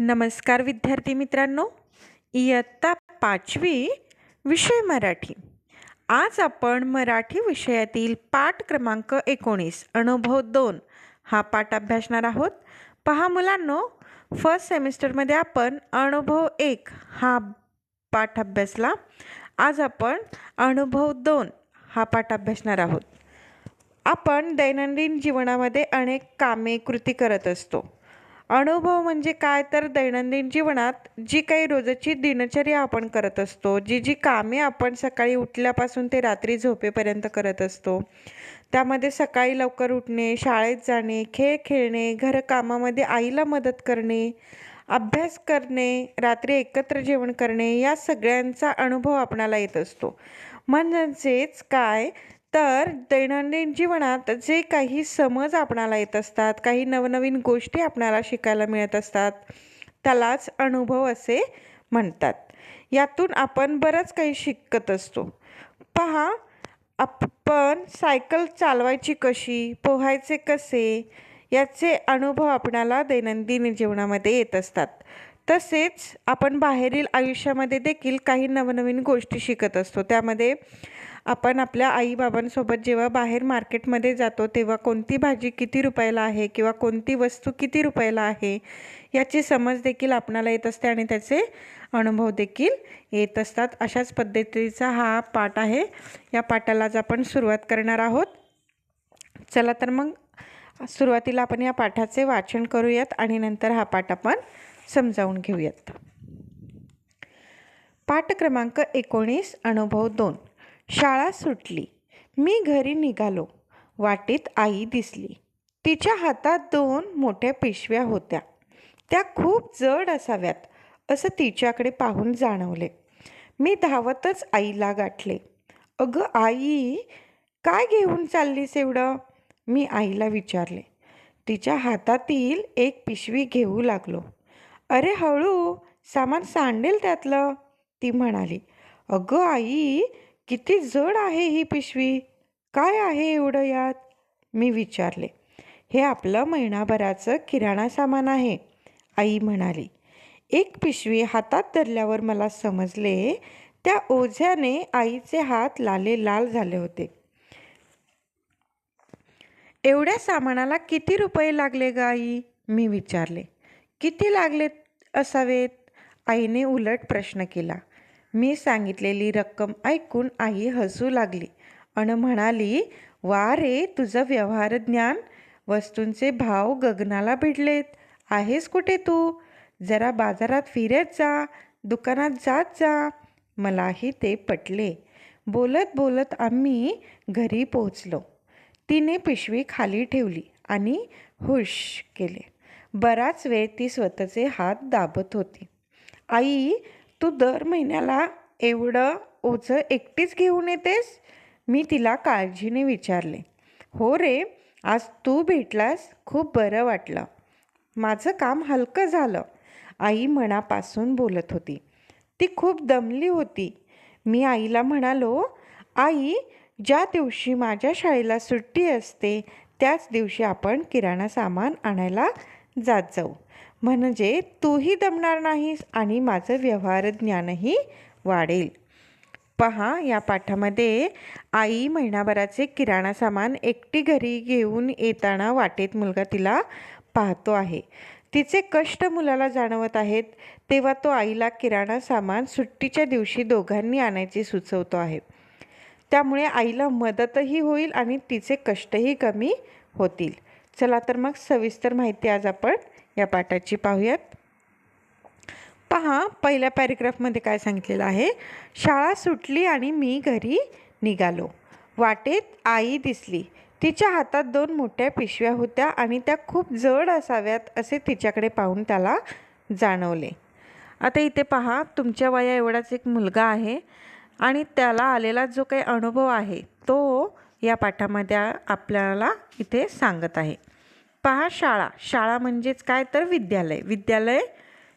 नमस्कार विद्यार्थी मित्रांनो, इयत्ता 5वी विषय मराठी. आज आपण मराठी विषयातील पाठ क्रमांक 19 अनुभव 2 हा पाठ अभ्यासणार आहोत. पहा मुलांनो, फर्स्ट सेमिस्टरमध्ये आपण अनुभव 1 हा पाठ अभ्यासला. आज आपण अनुभव 2 हा पाठ अभ्यासणार आहोत. आपण दैनंदिन जीवनामध्ये अनेक कामे कृती करत असतो. अनुभव म्हणजे काय, तर दैनंदिन जीवनात जी काही रोजची दिनचर्या आपण करत असतो, जी कामे आपण सकाळी उठल्यापासून ते रात्री झोपेपर्यंत करत असतो, त्यामध्ये सकाळी लवकर उठणे, शाळेत जाणे, खेळ खेळणे, घरकामामध्ये आईला मदत करणे, अभ्यास करणे, रात्री एकत्र जेवण करणे, या सगळ्यांचा अनुभव आपणाला येत असतो. म्हणजेच काय, तर दैनंदिन जीवनात जे काही समज आपणाला येत असतात, काही नवनवीन गोष्टी आपणाला शिकायला मिळत असतात, त्यालाच अनुभव असे म्हणतात. यातून आपण बरंच काही शिकत असतो. पहा, आपण सायकल चालवायची कशी, पोहायचे कसे, याचे अनुभव आपणाला दैनंदिन जीवनामध्ये येत असतात. तसेच आपण बाहेरील आयुष्यामध्ये देखील काही नवनवीन गोष्टी शिकत असतो. त्यामध्ये आपण आपल्या आईबाबांसोबत जेव्हा बाहेर मार्केटमध्ये जातो, तेव्हा कोणती भाजी किती रुपयाला आहे किंवा कोणती वस्तू किती रुपयाला आहे याची समज देखील आपणाला येत असते आणि त्याचे अनुभव देखील येत असतात. अशाच पद्धतीचा हा पाठ आहे. या पाठाला आज आपण सुरुवात करणार आहोत. चला तर मग सुरुवातीला आपण या पाठाचे वाचन करूयात आणि नंतर हा पाठ आपण समजावून घेऊयात. पाठ क्रमांक 19 अनुभव 2. शाळा सुटली. मी घरी निघालो. वाटेत आई दिसली. तिच्या हातात 2 मोठ्या पिशव्या होत्या. त्या खूप जड असाव्यात असं तिच्याकडे पाहून जाणवले. मी धावतच आईला गाठले. अगं आई, काय घेऊन चाललीस एवढं? मी आईला विचारले. तिच्या हातातील एक पिशवी घेऊ लागलो. अरे हळू, सामान सांडेल त्यातलं, ती म्हणाली. अगं आई, किती जड आहे ही पिशवी. काय आहे एवढं यात? मी विचारले. हे आपलं महिनाभराचं किराणा सामान आहे, आई म्हणाली. एक पिशवी हातात धरल्यावर मला समजले, त्या ओझ्याने आईचे हात लाल झाले होते. एवढ्या सामानाला किती रुपये लागले ग आई? मी विचारले. किती लागले असावेत? आईने उलट प्रश्न केला. मी सांगितलेली रक्कम ऐकून आई हसू लागली आणि म्हणाली, वा रे, तुझं व्यवहार ज्ञान. वस्तूंचे भाव गगनाला भिडलेत. आहेस कुठे तू? जरा बाजारात फिरत जा, दुकानात जात जा. मलाही ते पटले. बोलत बोलत आम्ही घरी पोहोचलो. तिने पिशवी खाली ठेवली आणि हुश केले. बराच वेळ ती स्वतःचे हात दाबत होती. आई, तू दर महिन्याला एवढं ओझं एकटीच घेऊन येतेस? मी तिला काळजीने विचारले. हो रे, आज तू भेटलास, खूप बरं वाटलं. माझं काम हलकं झालं, आई मनापासून बोलत होती. ती खूप दमली होती. मी आईला म्हणालो, आई, ज्या दिवशी माझ्या शाळेला सुट्टी असते त्याच दिवशी आपण किराणा सामान आणायला जात जाऊ. म्हणजे तूही दमणार नाहीस आणि माझं व्यवहार ज्ञानही वाढेल. पहा, या पाठामध्ये आई महिनाभराचे किराणा सामान एकटी घरी घेऊन येताना वाटेत मुलगा तिला पाहतो आहे. तिचे कष्ट मुलाला जाणवत आहेत, तेव्हा तो आईला किराणा सामान सुट्टीच्या दिवशी दोघांनी आणायचे सुचवतो आहे. त्यामुळे आईला मदतही होईल आणि तिचे कष्टही कमी होतील. चला तर मग सविस्तर माहिती आज आपण या पाठाची पाहूयात. पहा, पहिल्या पॅरेग्राफमध्ये काय सांगितलेलं आहे. शाळा सुटली आणि मी घरी निघालो. वाटेत आई दिसली. तिच्या हातात 2 मोठ्या पिशव्या होत्या आणि त्या खूप जड असाव्यात असे तिच्याकडे पाहून त्याला जाणवले. आता इथे पहा, तुमच्या वया एवढाच एक मुलगा आहे आणि त्याला आलेला जो काही अनुभव आहे तो या पाठामध्ये आपल्याला इथे सांगत आहे. पहा, शाळा म्हणजेच काय, तर विद्यालय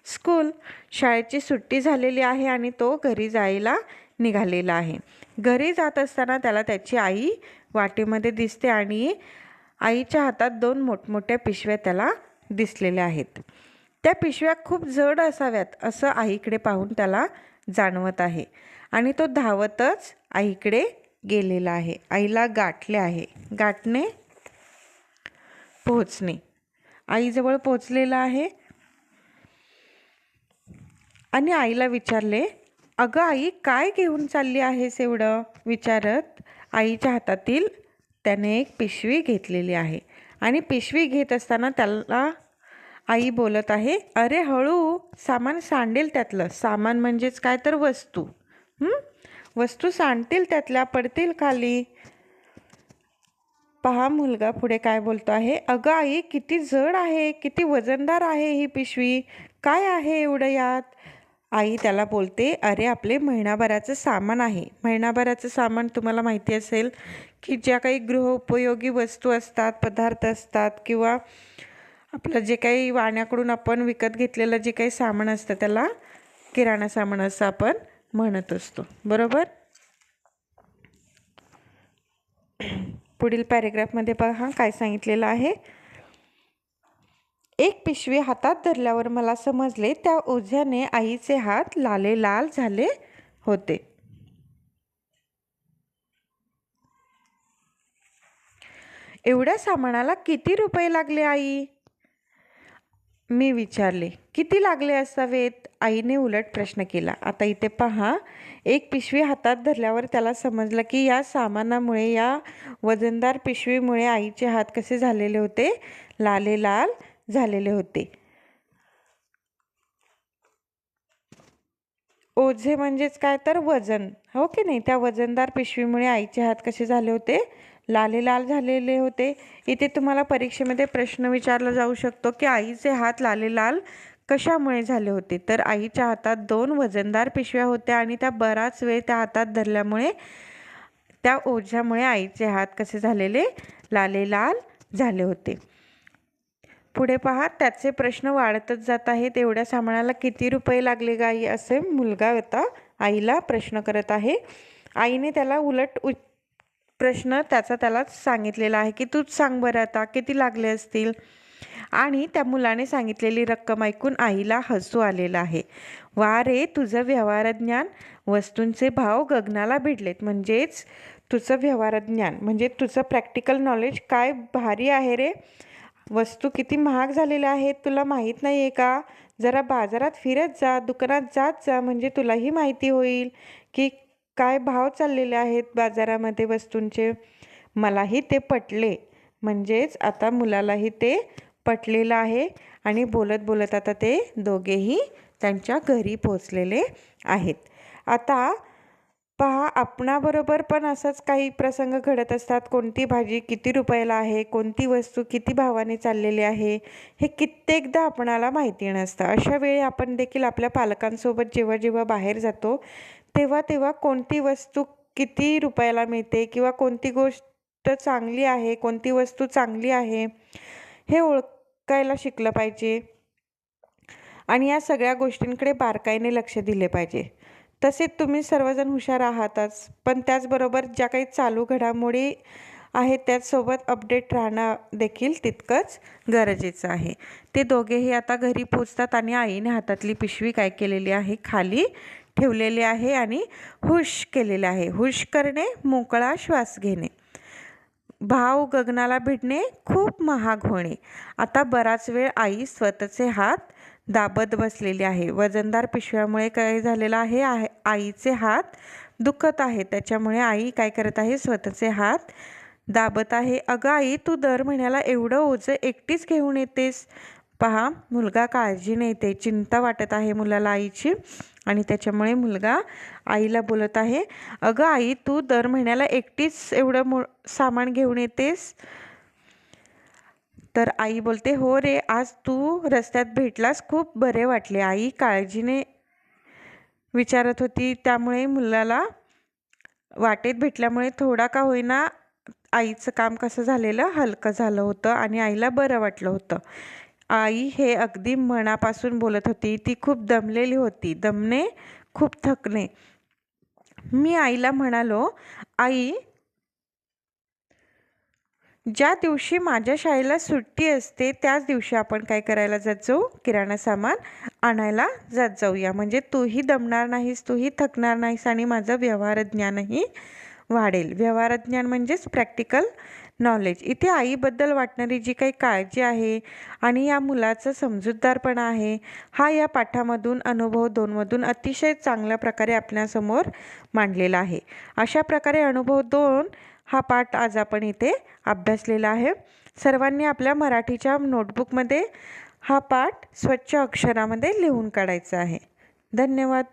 स्कूल. शाळेची सुट्टी झालेली आहे आणि तो घरी जायला निघालेला आहे. घरी जात असताना त्याला त्याची आई वाटेमध्ये दिसते आणि आईच्या हातात 2 मोठमोठ्या पिशव्या त्याला दिसलेल्या आहेत. त्या पिशव्या खूप जड असाव्यात असं आईकडे पाहून त्याला जाणवत आहे आणि तो धावतच आईकडे गेलेला आहे. आईला गाठले आहे. गाठणे, पोहोचणे. आईजवळ पोहोचलेला आहे आणि आईला विचारले, अगं आई, काय घेऊन चालली आहेस एवढं? विचारत आईच्या हातातील त्याने एक पिशवी घेतलेली आहे आणि पिशवी घेत असताना त्याला आई बोलत आहे, अरे हळू, सामान सांडेल त्यातलं. सामान म्हणजेच काय तर वस्तू. वस्तू सांडतील त्यातल्या, पडतील खाली. पहा मुलगा पुढे काय बोलतो आहे, अगं आई, किती जड आहे, किती वजनदार आहे ही पिशवी. काय आहे एवढं यात? आई त्याला बोलते, अरे आपले महिनाभराचं सामान आहे. महिनाभराचं सामान तुम्हाला माहिती असेल की ज्या काही गृहोपयोगी वस्तू असतात, पदार्थ असतात किंवा आपलं जे काही वाण्याकडून आपण विकत घेतलेलं जे काही सामान असतं त्याला किराणा सामान असं आपण म्हणत असतो, बरोबर? पुढील पॅरेग्राफमध्ये पहा काय सांगितलेलं आहे. एक पिशवी हातात धरल्यावर मला समजले त्या ओझ्याने आईचे हात लाल झाले होते. एवढ्या सामानाला किती रुपये लागले आई? मी विचारले. किती लागले असावेत? आईने उलट प्रश्न केला. आता इथे पहा, एक पिशवी हातात धरल्यावर त्याला समजलं की या सामानामुळे, या वजनदार पिशवीमुळे आईचे हात कसे झालेले होते? लाल झालेले होते. ओझे म्हणजेच काय तर वजन, हो की नाही? त्या वजनदार पिशवीमुळे आईचे हात कसे झाले होते? लाल झालेले होते. इथे तुम्हाला परीक्षेमध्ये प्रश्न विचारला जाऊ शकतो की आईचे हात लाल कशामुळे झाले होते? तर आईच्या हातात 2 वजनदार पिशव्या होत्या आणि त्या बराच वेळ त्या हातात धरल्यामुळे, त्या ओझ्यामुळे आईचे हात कसे झालेले? लाल झाले होते. पुढे पहा, त्याचे प्रश्न वाढतच जात आहेत. एवढ्या सामानाला किती रुपये लागले ग आई? असे मुलगा आता आईला प्रश्न करत आहे. आईने त्याला उलट प्रश्न त्यालाच सांगितलेला आहे की तूच सांग बरं आता किती लागले असतील. आणि त्या मुलाने सांगितलेली रक्कम ऐकून आईला हसू आलेलं आहे. वा रे, तुझं व्यवहारज्ञान, वस्तूंचे भाव गगनाला भिडलेत. म्हणजेच तुझं व्यवहारज्ञान म्हणजे तुझं प्रॅक्टिकल नॉलेज काय भारी आहे रे. वस्तू किती महाग झालेल्या आहेत तुला माहीत नाही आहे का? जरा बाजारात फिरत जा, दुकानात जात जा, म्हणजे तुलाही माहिती होईल की काय भाव चाललेले आहेत बाजारामध्ये वस्तूंचे. मलाही ते पटले. म्हणजेच आता मुलालाही ते पटलेलं आहे आणि बोलत बोलत आता ते दोघेही त्यांच्या घरी पोहोचलेले आहेत. आता पहा, आपणाबरोबर पण असंच काही प्रसंग घडत असतात. कोणती भाजी किती रुपयाला आहे, कोणती वस्तू किती भावाने चाललेली आहे, हे कित्येकदा आपणाला माहिती नसतं. अशा वेळी आपण देखील आपल्या पालकांसोबत जेव्हा जेव्हा बाहेर जातो तेव्हा कोणती वस्तू किती रुपयाला मिळते किंवा कोणती गोष्ट चांगली आहे, कोणती वस्तू चांगली आहे, हे ओळखायला शिकलं पाहिजे आणि या सगळ्या गोष्टींकडे बारकाईने लक्ष दिले पाहिजे. तसेच तुम्ही सर्वजण हुशार आहातच, पण त्याचबरोबर ज्या काही चालू घडामोडी आहेत त्याचसोबत अपडेट राहणं देखील तितकंच गरजेचं आहे. ते दोघेही आता घरी पोचतात आणि आईने हातातली पिशवी काय केलेली आहे? खाली ठेवलेली आहे आणि हुश केलेले आहे. हुश करणे, मोकळा श्वास घेणे, भाव गगनाला भिडणे, खूप महाग होणे. आता बराच वेळ आई स्वतःचे हात दाबत बसलेली आहे. वजनदार पिशव्यामुळे काय झालेलं आहे? आईचे हात दुखत आहे. त्याच्यामुळे आई काय करत आहे? स्वतःचे हात दाबत आहे. अगं आई, तू दर महिन्याला एवढं ओझं एकटीच घेऊन येतेस? पहा, मुलगा काळजीने येते, चिंता वाटत आहे मुलाला आईची आणि त्याच्यामुळे मुलगा आईला बोलत आहे, अगं आई, तू दर महिन्याला एकटीच एवढं सामान घेऊन येतेस? तर आई बोलते, हो रे, आज तू रस्त्यात भेटलास, खूप बरे वाटले. आई काळजीने विचारत होती, त्यामुळे मुलाला वाटेत भेटल्यामुळे थोडा का होईना आईचं काम कसं झालेलं? हलकं झालं होतं आणि आईला बरं वाटलं होतं. आई हे अगदी मनापासून बोलत होती. ती खूप दमलेली होती. दमणे, खूप थकणे. मी आईला म्हणालो, आई, ज्या दिवशी माझ्या शाळेला सुट्टी असते त्याच दिवशी आपण काय करायला जात जाऊ, किराणा सामान आणायला जात जाऊया. म्हणजे तूही दमणार नाहीस, तूही थकणार नाहीस आणि माझं व्यवहारज्ञानही वाढेल. व्यवहारज्ञान म्हणजेच प्रॅक्टिकल नॉलेज. इथे आईबद्दल वाटणारी जी काही काळजी आहे आणि या मुलाचा समजूतदारपणा आहे, हा या पाठामधून अनुभव 2 अतिशय चांगल्या प्रकारे आपल्यासमोर मांडलेला आहे. अशा प्रकारे अनुभव 2 हा पाठ आज आपण इथे अभ्यासलेला आहे. सर्वांनी आपल्या मराठीच्या नोटबुकमध्ये हा पाठ स्वच्छ अक्षरामध्ये लिहून काढायचा आहे. धन्यवाद.